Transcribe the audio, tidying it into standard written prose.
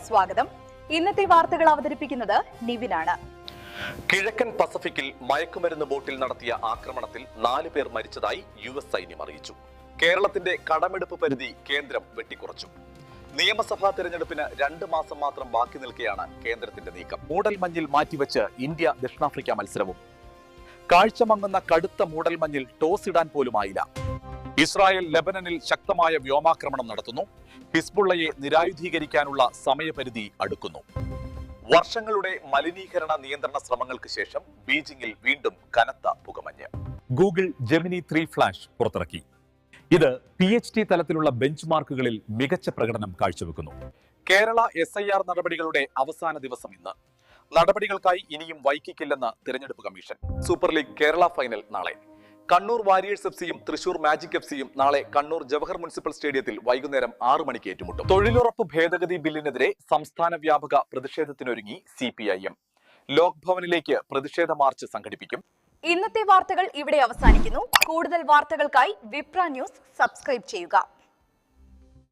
സ്വാഗതം. ഇന്നത്തെ വാർത്തകൾ അവതരിപ്പിക്കുന്നത് നിവിനാണ്. കിഴക്കൻ പസഫിക്കിൽ മയക്കുമരുന്ന് ബോട്ടിൽ നടത്തിയ ആക്രമണത്തിൽ 4 പേർ മരിച്ചതായി US സൈന്യം അറിയിച്ചു. കേരളത്തിന്റെ കടമെടുപ്പ് പരിധി കേന്ദ്രം വെട്ടിക്കുറച്ചു. നിയമസഭാ തെരഞ്ഞെടുപ്പിന് 2 മാസം മാത്രം ബാക്കി നിൽക്കെയാണ് കേന്ദ്രത്തിന്റെ നീക്കം. മൂടൽമഞ്ഞിൽ മാറ്റിവെച്ച് ഇന്ത്യ ദക്ഷിണാഫ്രിക്ക മത്സരവും. കാഴ്ചമങ്ങുന്ന കടുത്ത മൂടൽമഞ്ഞിൽ ടോസ് ഇടാൻ പോലുമായില്ല. ഇസ്രായേൽ ലെബനനിൽ ശക്തമായ വ്യോമാക്രമണം നടത്തുന്നു. ഹിസ്ബുള്ളയെ നിരായുധീകരിക്കാനുള്ള സമയപരിധി അടുക്കുന്നു. വർഷങ്ങളുടെ മലിനീകരണ നിയന്ത്രണ ശ്രമങ്ങൾക്ക് ശേഷം ബീജിംഗിൽ വീണ്ടും കനത്ത പുകമഞ്ഞ്. ഗൂഗിൾ ജെമിനി 3 ഫ്ലാഷ് പുറത്തിറക്കി. ഇത് PhD തലത്തിലുള്ള ബെഞ്ച് മാർക്കുകളിൽ മികച്ച പ്രകടനം കാഴ്ചവെക്കുന്നു. കേരള SIR നടപടികളുടെ അവസാന ദിവസം ഇന്ന്. നടപടികൾക്കായി ഇനിയും വൈകിക്കില്ലെന്ന് തിരഞ്ഞെടുപ്പ് commission. Super league Kerala final നാളെ. കണ്ണൂർ വാരിയേഴ്സ് FCയും തൃശൂർ മാജിക് FCയും നാളെ കണ്ണൂർ ജവഹർ മുനിസിപ്പൽ സ്റ്റേഡിയത്തിൽ വൈകുന്നേരം 6 മണിക്ക് ഏറ്റുമുട്ടും. തൊഴിലുറപ്പ് ഭേദഗതി ബില്ലിനെതിരെ സംസ്ഥാന വ്യാപക പ്രതിഷേധത്തിനൊരുങ്ങി CPIM. ലോക് ഭവനിലേക്ക് പ്രതിഷേധ മാർച്ച് സംഘടിപ്പിക്കും. ഇന്നത്തെ വാർത്തകൾ ഇവിടെ അവസാനിക്കുന്നു. കൂടുതൽ വാർത്തകൾക്കായി വിപ്ര ന്യൂസ് സബ്സ്ക്രൈബ് ചെയ്യുക.